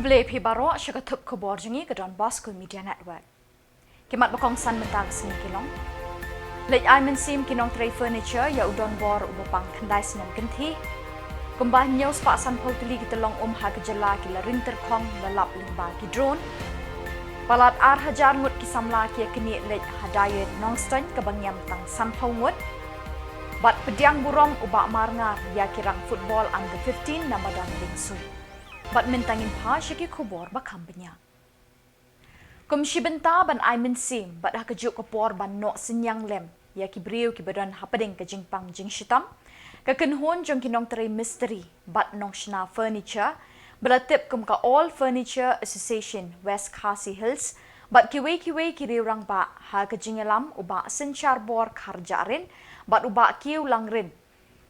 Kebeli pibaro syakatuk Khuborjylla ke Donbosco Media Network. Kimat bakong san mentang sini kilong. Lej ai mensim kinong tray furniture ya udon bor ubapang kendai senam genti. Kumbah nyau spak san polteli kita long ha ke Jylla kila ring terkong lalap limba ki drone. Palat ar hajar ngut ki Samla kia kini lej hadayet nongsten ke bangyam tang sampau ngut. Bat pediang burong ubak marngar ya kirang football under 15 nama dan lingsu. Bat mentangin pa syaki Khubor bakam banyak. Kumshi benta ban ai mensim bat hakejuk Khubor ban nok senyang lem ya ki briu ki badan hapading ke jingpang jing shitam ka kenhon jong kinong teri mystery bat nong shna furniture belatip kum ka all furniture association West Khasi Hills bat kiwe ki riurang ba ha ke jingelam uba senchar bor kharjarin bat uba kiu langrin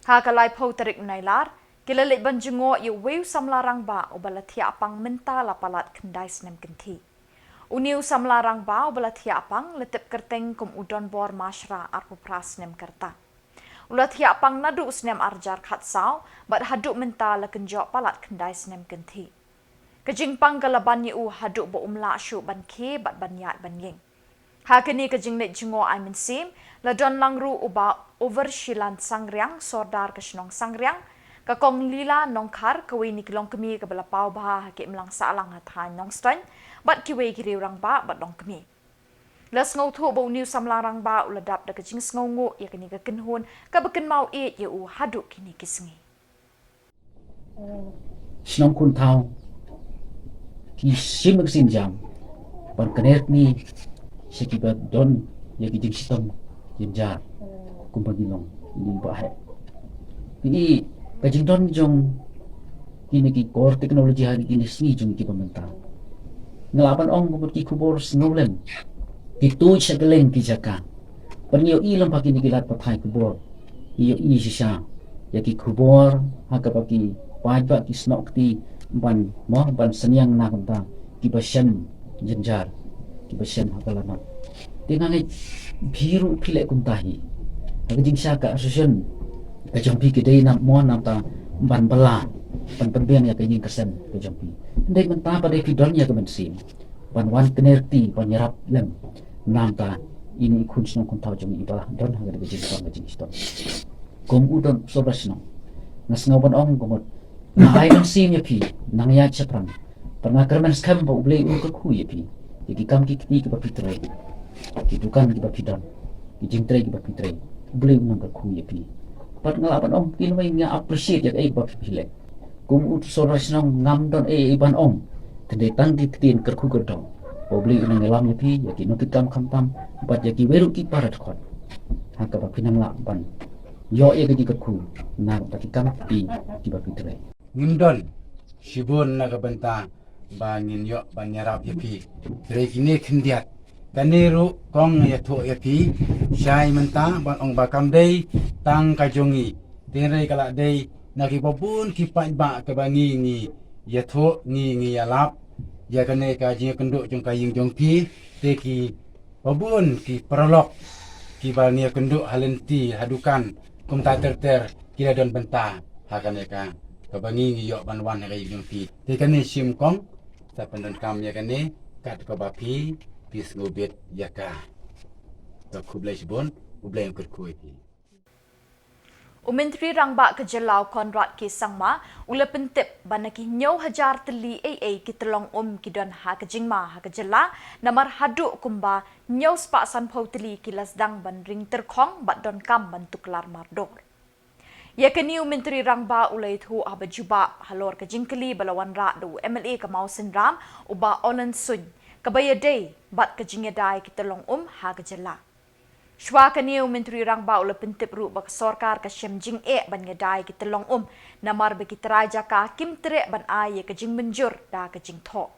ha ka lai pau tarik Nailar Kilalit banjungo yu weu samlarang ba ubalatia apang menta lapalat kendai senam genti. Uniu samlarang ba ubalatia apang letip kerteng kum udon bor masyra arpu pras nem kerta. Ulatia apang nadu senam arjar khatsau bat haduk menta la kenjok palat kendai senam genti. Kejingpang galaban yu haduk bo umla syu ban ke bat banyat banyeng. Hakini kejinglet jungo ai mensim la don langru uba over shilan sangriang sordar kesnong sangriang Kakong lila nongkar kawi ni kilong kemi ke belapau bah ke melang salang hathan nongsten bat kiwe kiri orang ba bat dong kemi. Las ngau thu bau new samlarang ba uladap da kejing sngongu ya kini ke kenhun ka beken mau e ye u haduk kini kisngi. Snong kun thau ki sim sin jam ban kanet ni sekibat don ya kijing sistem jenjar kumpagilong ni ba hai. Ni Kajing don jong kini ki core teknologi hari kini sini jong ki pemerintah. Ngelapan ong bubut ki Khubor snowlen. Itu sekeleng ki jaka. Pernyo ilang pagi ni kilat patai Khubor. Iyo ini sisa. Ya ki Khubor haka pagi wajib ki snok ti ban moh ban senyang na kunta ki basyan jenjar ki basyan haka lama. Tengangai biru pilek kuntahi. Haka jing saka asosian kejampi kedai nak mohon nak ta ban bela ban penbian ya kejing kesen kejampi ndai menta pada kidon ya kemensim ban wan kenerti ban nyerap lem nam ta ini kun sno kun tau jong ibalah don haga kejing ton kejing ston kom udon sobrasno nas ngawan ong komot na ai mensim ya pi nang ya chapran pernah kermen skam ba ublei un ke khu ya pi ki kam ki kiti ke papitre ki dukan ki papidon ki jingtre ki papitre ublei un ke khu ya pi Pat ngalapan om kinway nga appreciate yak ay papile. Kung utusoras nang ngamdon ay iban om. Tende tangdi tin kerku gerdong. Pobli unang ngalam yapi yaki nukitam kamtam bat yaki weru ki parat kon. Haka papinang lakban. Yo ya gaji kerku na pakikam pi ki papitre. Ngimdon sibun na kabanta bangin yo banyarap yapi. Rekine kendiat. Kaniru kong yato yapi syai mentang ban ong bakam day tang kajongi tenrai kala day nakipapun kipat ba kebangi ni yato ni yalap ya kane kaji kenduk jong kaying jong pi teki babun ki perolok ki balnia kenduk halenti hadukan kum ta ter kira don benta hakane ka kebangi ni yo ban wan kaying jong pi tekane sim kong sa pendon kam ya kane kat ko bapi Pis ngobet yaka. Tak kublai sibon, kublai yang kerkui. Menteri Rangba ke Jylla Konrad ke Sangma ula pentip banaki nyau hajar teli AA ki telong ki don ha ke jingma ha ke Jylla namar haduk kumba nyau spak san pau teli ki lasdang ban ring terkong bat don kam ban tuklar mardor. Ya kini Menteri Rangba ula itu aba juba halor ke jingkeli balawan ra do MLA ke mau senram uba olen sun kabaya day bat kejingedai kita long ha ke Jylla. Shwa kaniu Menteri Rangba ula pentip ru bak sorkar ka syem jing ban ngedai kita long namar bagi teraja ka kim tere ban ai ke jing menjur da ke jing tho.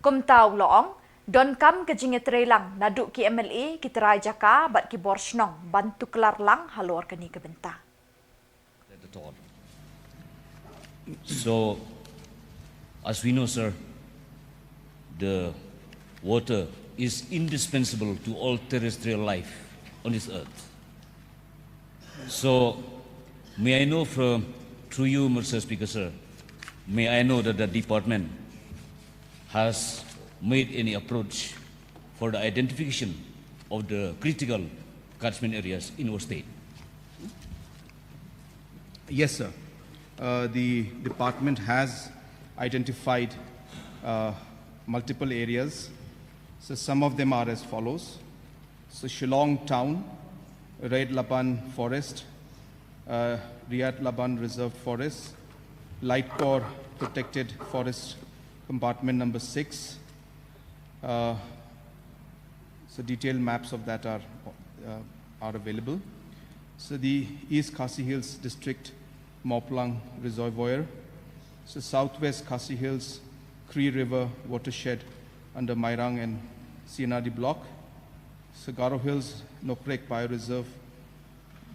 Kum tau loong don kam ke jing lang naduk ki MLA kita raja ka bat ki borsnong bantu kelar lang halor kani ke benta. So as we know, sir, the water is indispensable to all terrestrial life on this earth. So, may I know through you, Mr. Speaker, sir, may I know that the department has made any approach for the identification of the critical catchment areas in our state? Yes, sir. The department has identified multiple areas. So some of them are as follows. So Shillong town, Red Laban forest, Riyadh Laban reserved forest, Light Core protected forest compartment number 6. So detailed maps of that are available. So the East Khasi Hills district, Moplang reservoir. So Southwest Khasi Hills, Cree River watershed under Mairang and CNRD block. So Garo Hills, Nokrek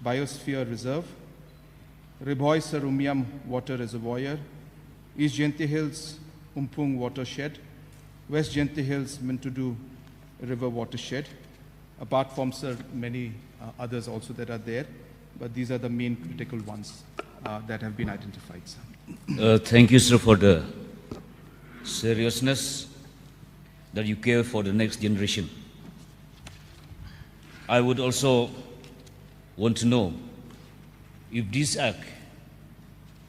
Biosphere Reserve. Riboy Sarumiam water reservoir. East Jenti Hills, Umpung watershed. West Jenti Hills, Mintudu river watershed. Apart from, sir, many others also that are there, but these are the main critical ones that have been identified, sir. Thank you, sir, for the seriousness that you care for the next generation. I would also want to know if this act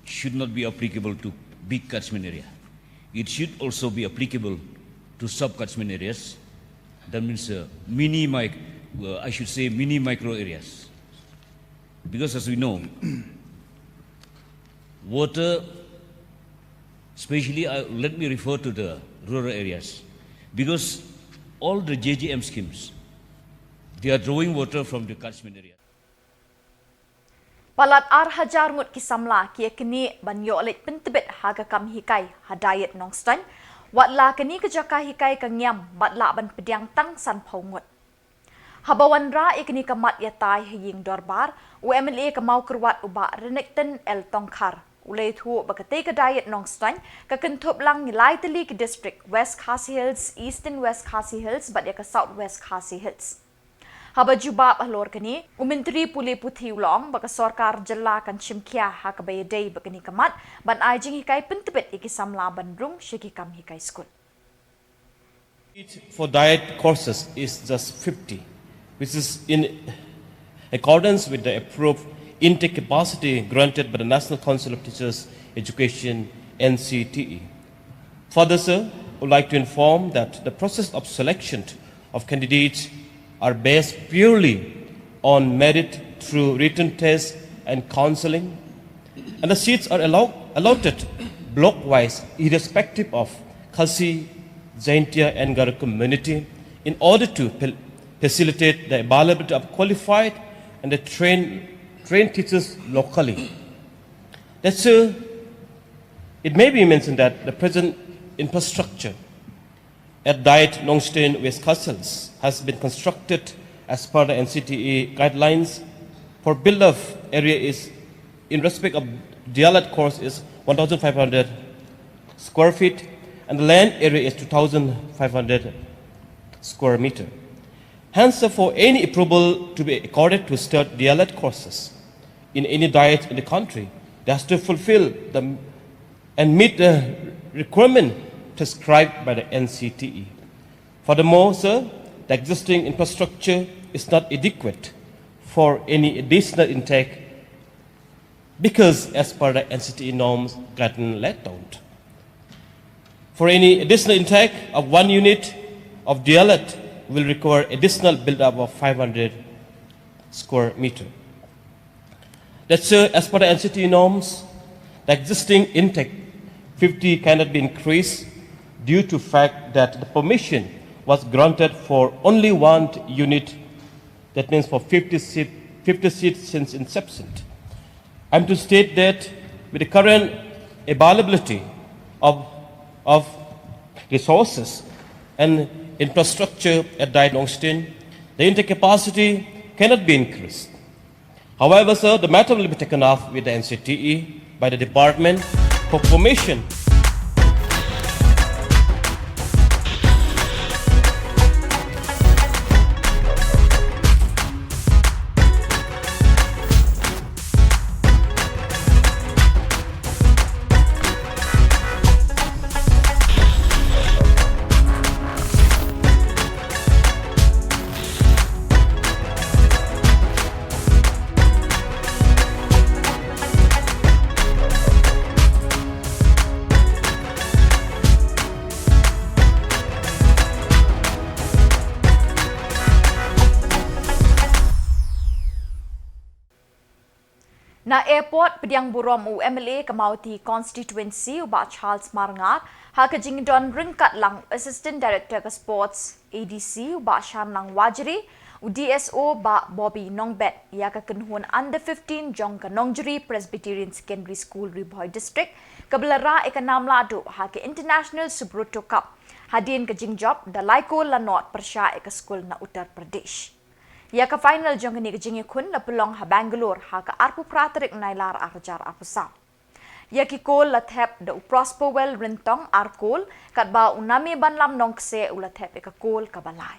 should not be applicable to big catchment area. It should also be applicable to sub-catchment areas. That means mini micro areas. Because as we know, water, especially let me refer to the rural areas, because all the JJM schemes, they are drawing water from the catchment area. Palat hajar ngut ki Samla ki kini banyo alit pentebet haga kam hikai hadayat nongstan watla kini kejaka hikai kangyam batla ban pediang tang san paungut. Habawan ra ikini kamat yatai hiying dorbar UMLA kamau kerwat uba renekten el tongkar ulay thu bakate kadayat nongstan kakentup lang nilai teli ke district West Khasi Hills, East and West Khasi Hills bat ya ke South West Khasi Hills. Haba jubab ahlor kini, Menteri Puli Puthi Ulong baka sorkar Jylla kan chimkia hakabayadei bakani kamat ban ajing hikai pentebet iki Samla bandrung shikikam hikai school. For diet courses is just 50, which is in accordance with the approved intake capacity granted by the National Council of Teachers Education NCTE. Further, sir, I would like to inform that the process of selection of candidates are based purely on merit through written tests and counseling, and the seats are allotted block-wise irrespective of Khasi, Jaintia and Garo community in order to facilitate the availability of qualified and trained teachers locally. That's it may be mentioned that the present infrastructure at Diet Nongsten West Castles has been constructed as per the NCTE guidelines. For build-up area is, in respect of Jylla course, is 1,500 square feet, and the land area is 2,500 square meter. Hence, for any approval to be accorded to start Jylla courses in any diet in the country, they has to fulfill and meet the requirement prescribed by the NCTE. Furthermore, sir, the existing infrastructure is not adequate for any additional intake because as per the NCTE norms gotten let down. For any additional intake of 1 unit of Jylla will require additional build-up of 500 square meter. That's as per the NCTE norms, the existing intake 50 cannot be increased due to fact that the permission was granted for only 1 unit, that means for 50 seats since inception. I'm to state that with the current availability of resources and infrastructure at Diet Nongsten, the intake capacity cannot be increased. However, sir, the matter will be taken up with the NCTE by the department for permission. Na airport pediang burom UMLA Kamauti constituency uba Charles Marngat ha kajing don ringkat lang assistant director ke sports ADC uba Shan lang Wajri DSO ba Bobby Nongbet ya ke kenhun under 15 jong ke Nongjeri Presbyterian Secondary School Riboy District kebelara ikanam ladu ha ke International Subruto Cup hadin ke jingjob dalaiko lanot persya ke school na Uttar Pradesh. Ya ke final jong ni ke jingi kun la pelong ha Bangalore ha ke arpu praterik Nailar arjar arpusam. Ya ki kol la thep da prosper well rentong arkol kat ba unami banlam nong kse ula thep ke kol ka balai.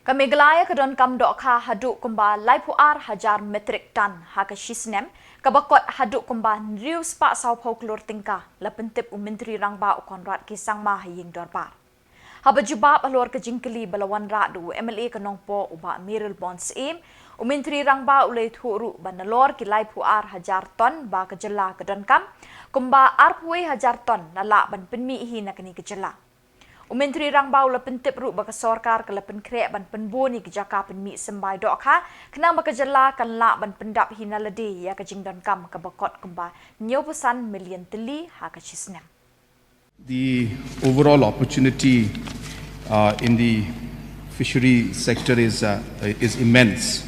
Ke Meghalaya ke don kam dok kha haduk kumba laipu ar hajar metrik tan ha ke shisnem ke bakot haduk kumba riu spa sau folklor tingka la pentip menteri rangba ukonrat kisang ma haying dorbar. Ha bajubab alor ke jingkeli balawan radu MLA ke nongpo uba Miril Bons im menteri rangba ulai thuru banalor ki laipu ar hajar ton ba ke Jylla ke don kam kumba arpwe hajar ton nala ban penmi hi na kini ke Jylla. Menteri Rangbau la pentip ru baka sorkar ke la penkrek ban penboni ke jaka penmi sembai dok ha kenang baka Jylla kan la ban pendap hina ledi ya ke jingdon kam ke bakot kumba 90% million teli ha ke chisnem. The overall opportunity in the fishery sector is immense.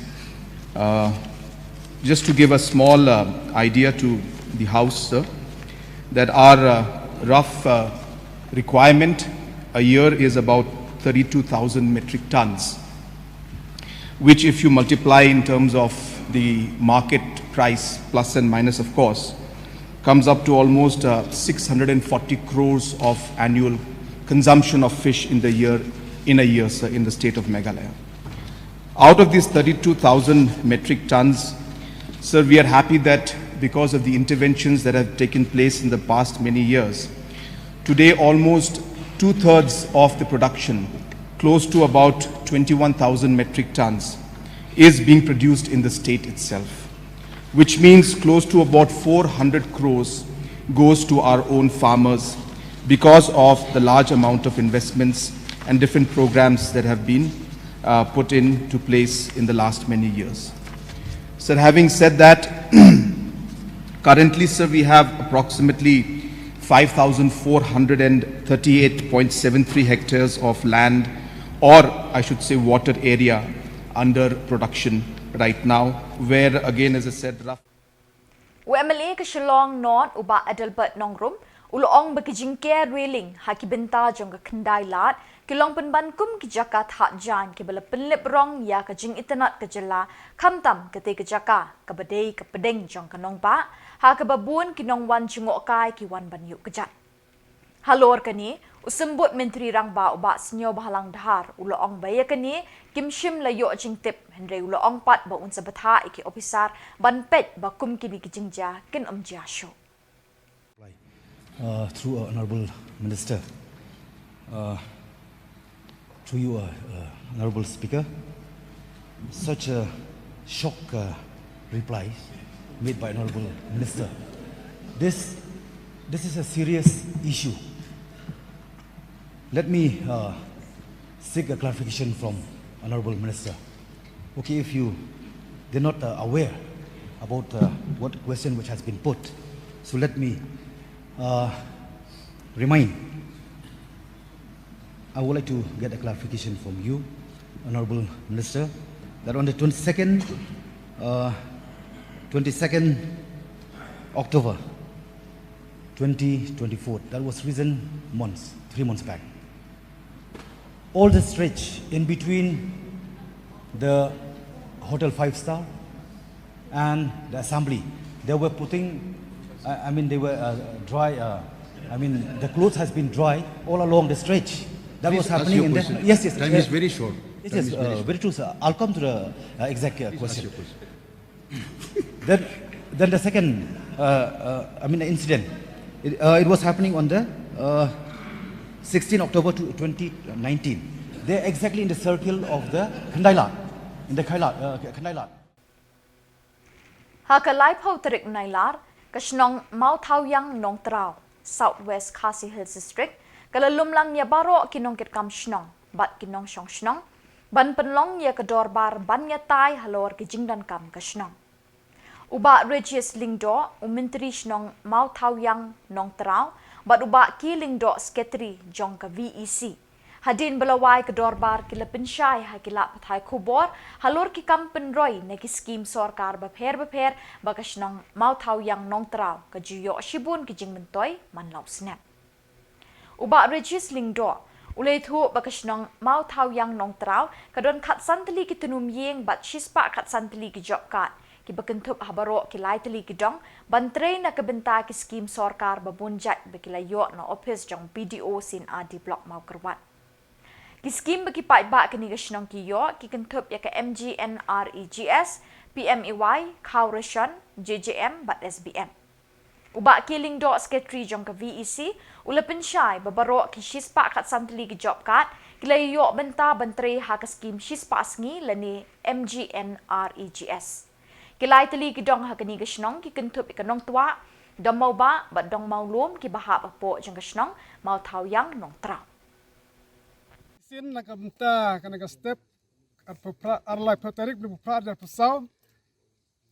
Just to give a small idea to the House, sir, that our rough requirement a year is about 32,000 metric tons, which if you multiply in terms of the market price, plus and minus of course, comes up to almost 640 crores of annual consumption of fish in a year, sir, in the state of Meghalaya. Out of these 32,000 metric tons, sir, we are happy that because of the interventions that have taken place in the past many years, today almost 2/3 of the production, close to about 21,000 metric tons, is being produced in the state itself, which means close to about 400 crores goes to our own farmers because of the large amount of investments and different programs that have been put into place in the last many years. Sir, having said that, currently, sir, we have approximately 5,438.73 hectares of land, or I should say water area, under production right now, where again, as I said, rough. UMLA ke Shillong non uba Adelbert nongrum uloong bekijingke railing haki benta jong ke kendai lat kilong penbankum ki jakat hak jan ke bela penlip rong ya ke jing internet ke Jylla kamtam ke te ke jaka ke bedei ke pedeng jong ke nong ba ha ke babun ki nong wan jungok kai ki wan ban yuk kejat halor kani usembut menteri rangba uba senyo bahalang dahar uloong baya kani kimshim layo jing tip henry uloong pat ba unsa betha iki ofisar ban pet ba kum kini ki jingja kin omjia show through Honorable Minister, through you, Honorable Speaker, such a shock reply made by Honorable Minister. This is a serious issue. Let me seek a clarification from Honorable Minister. Okay, if you they're not aware about what question which has been put, so let me remind. I would like to get a clarification from you, Honorable Minister, that on the 22nd October 2024, that was recent months, 3 months back, all the stretch in between the Hotel 5-star and the assembly, they were putting they were dry. The clothes has been dry all along the stretch. That was happening in the yes. Time is very short. Yes, very true, sir. I'll come to the exact question. Then the second, the incident. It was happening on the 16 October 2019. They're exactly in the circle of the Nailar, in the Nailar. Hakalai pau terik Nailar, kasnong mau tau yang nong trao, Southwest Khasi Hills District, kalalum lang ya baro kinong kitkam shnong, bat kinong shong shnong, ban penlong ya kedor bar ban ya tai halor ki jingdan kam kasnong. Uba Regis Lingdo, menteri shnong mau tau yang nong trao, bat uba ki Lingdo sekretari jong ka VEC. Hadin belawai ke dorbar kila pensyai hakila patai Khubor halur ki kampen roy neki skim sorkar bapher bagas nong mau tau yang nong trao ke juyo shibun ki jing mentoy manlau snap. Uba Regis Lingdo ulai thu bagas nong mau tau yang nong trao ke don kat santeli ki tenum yeng bat shispa kat santeli ki job kat ki bakentup habaro ki lai teli ki dong bantre na ke benta ki skim sorkar babunjat bekila yo na office jong BDO sin adi blok mau kerwat. Ki skim bagi Peit ba kini gasnong kiyo ki kentup ya ke MGNREGS, PMEY, Khuborjylla, JJM bat SBM. Uba ki Lingdo sekretari jong ke VEC, ula pensyai babaro ki shispa kat santeli ki job kat, kila yo benta bantre ha ke skim shispa sngi lani MGNREGS. Kilai teli ki dong ha kini gasnong ki kentup ikanong tua, dong mau ba bat dong mau lum ki bahap apo jong gasnong mau tau yang nong trao. Sin nak benta kana step arlai patarik bu prajar pesau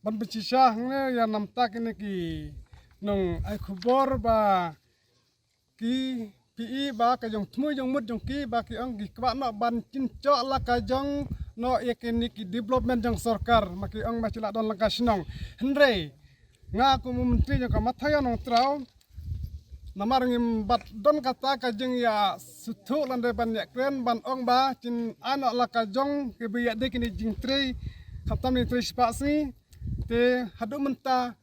ban becisah ne ya namta kene ki nong ai Khubor ba ki PE ba ka jong tmu jong mut jong ki ba ki ong ki kwa no ban cinco la ka jong no ya kene ki development jong sarkar maki ong ma cila don langka snong henre nga ku menteri jong ka mathaya nong trao namar ngim bat don kata kajeng ya sutu landai ban ya kren ban ong ba cin anak la kajong ke biya de kini jing tre kaptam ni tre spasi te hadu menta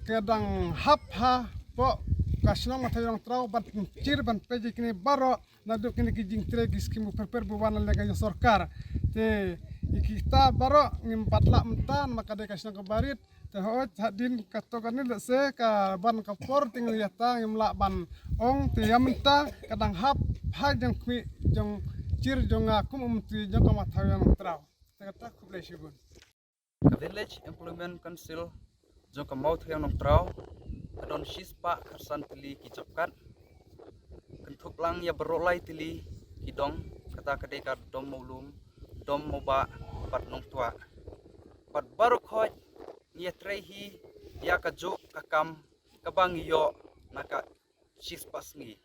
kedang hap ha po kasnong matayong trau ban cir ban peji kini baro nadu kini ki jing tre giskim perper buwan lega yo sarkar te kita baro ngim batla mentan maka de kasnong kebarit tehot hadin katokan ni se ka ban kapor tinggal yata ngimla ban ong te yamta kadang hap ha jang kwi jong cir jong aku menteri jong ka mathayang trao kata Khuborjylla Village Employment Council jong ka mathayang trao kadon shispa kharsan tili ki japkat kentup lang ya berolai tili kidong kata kadeka dom maulum dom moba pat nong tua pat baru khoj nia trehi ya ka jo kakam kabang yo naka shispasngi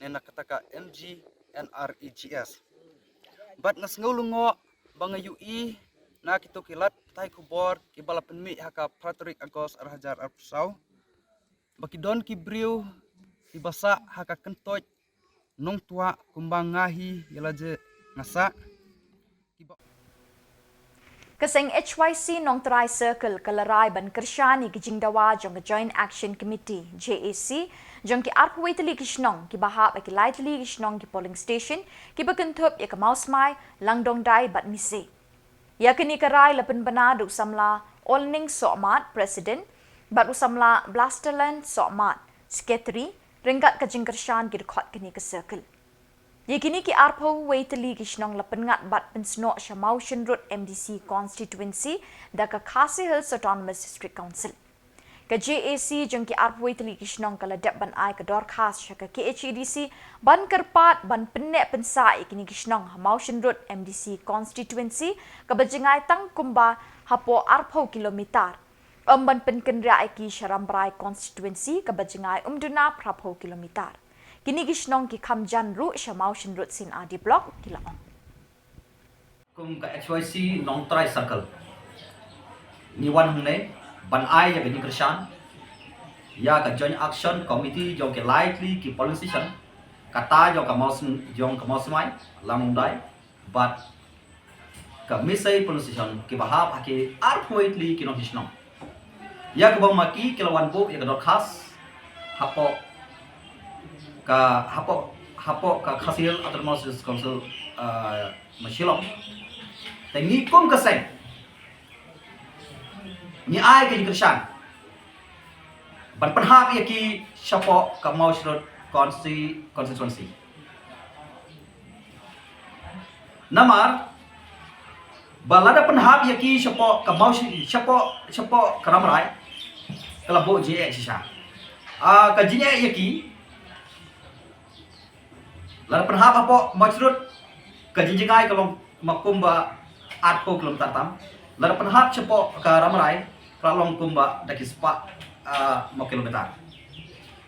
nena kataka MGNREGS bat ngasngulungo bangayu na kito kilat tai Khubor ki balapen mi haka Pratorik Agos arhajar arpsau bakidon ki briu ki basa haka kentoj nong tua kumbang ngahi yala je ngasa Kaseng HYC nong Try Circle kalarai ban kershani ki jingdawa jong Joint Action Committee JAC jong ki arpway tali kishnong ki bahap ki lai tali kishnong ki polling station ki bakentup ya ka mausmai langdong dai bat mise. Ya kini karai lapen banadu Samla Olning Sokmat President bat Samla Blasterland Sokmat Secretary ringkat ka jingkershan ki rekod kini ke circle. Yakini ki arpo waitali kishnong lapengat bat pensno Shamaution Road MDC constituency da ka Khasi Hills Autonomous District Council. Ka JAC jong ki arpo waitali kishnong kala dep ban ai ka dorkhas ka KHEDC ban kerpat ban penek pensa ikini kishnong Shamaution Road MDC constituency ka bajingai tang kumba hapo arpo kilometer. Ban penkendra iki Sharambrai constituency ka bajingai duna prapo kilometer. Kini gishnong ki kamjan ru Shamaution Road sin adi block Kilaong. Kum ka HYC nong Try Circle. Ni wan hungne ban ai ya gini kershan. Ya ka Joint Action Committee jong ke likely ki polling station. Kata jong ka mausmai lamung dai but ka misai polling station ki bahap hake arpoitly ki nong gishnong. Ya ka bang maki kilawan bu ya ka dorkhas hapo ka Khasi Hills Autonomous District Council Shillong. Tengi kum kaseng. Ni ai ke kershan. Ban penhap ya ki shapo ka Maush Road constituency. Namar balada penhap ya ki shapo ka Maush shapo karamrai kalabo je shisha. Ka jinya ya ki lalu penhap apa majrut kejinjingai kalau makumba 8 kilometer tam lalu penhap cepo ke ramrai kalau kumba daki spa 1 kilometer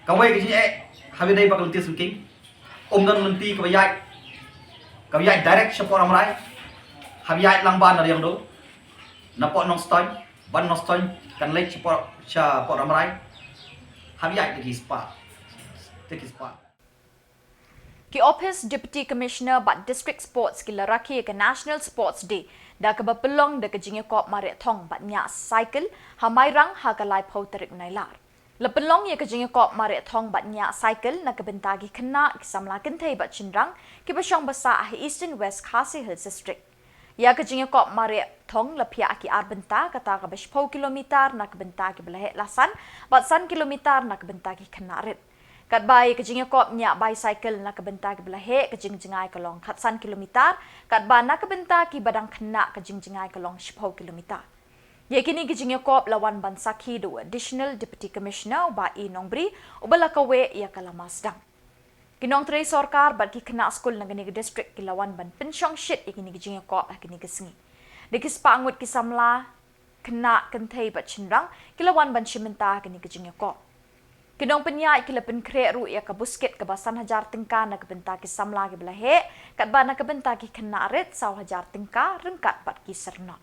kawai kejinjai habis bakal tis king dan nanti kawai direct cepo ramrai habis langban dari yang do napok nong stone ban nong stone kan lek cepo ramrai habis daki spa Ki Office Deputy Commissioner bat District Sports ki laraki ke National Sports Day da ka bapelong da ka jingekop mare thong bat nya cycle hamairang ha ka lai phau tarik Nailar. Lepelong ya ka jingekop mare thong bat nya cycle na ka bentagi kena ki Samla kenthai bat chinrang ki basyong basa ah Eastern West Khasi Hills District. Ya ka jingekop mare thong lapia ki arbenta kata ka bashpau kilometer na ka bentagi belahe lasan bat san kilometer na ka bentagi kena rit. Kat bai kejing kop nya bicycle nak kebenta ki belahe kejing jengai kelong khatsan kilometer kat ba nak kebenta ki badang kena kejing jengai kelong 10 kilometer. Ye kini kejing kop lawan ban sakhi do additional deputy commissioner ba I nongbri ubala kawe ya kalamas dang. Kinong tre sarkar bat ki kena school na gani district ki lawan ban pensyong shit ikini kejing kop kini kesengi. Dikis pangut ki Samla kena kenthai bat chinrang ki lawan ban shimenta kini kejing kop. Kinong penyai kila penkre ru ya ka busket ke basan hajar tingka na kebenta ki Samla ki belahe kat ba na kebenta ki kena ret saw hajar tingka rengkat bat ki sernot.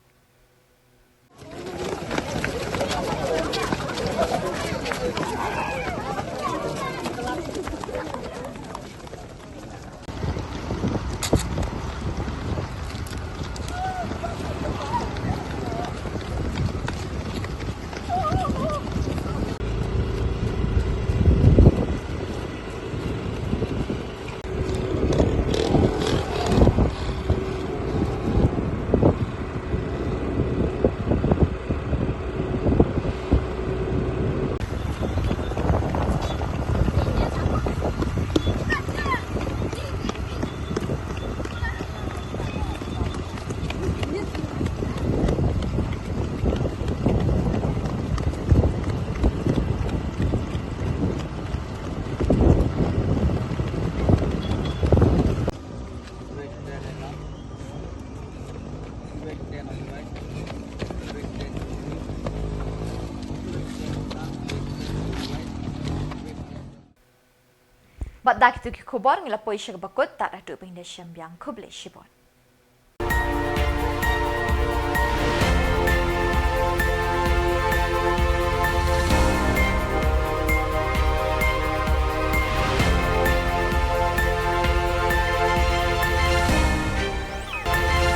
Bat dak tu ki Khubor ngila poi syag bakut tak dah tu pindah syambiang kuble shibot.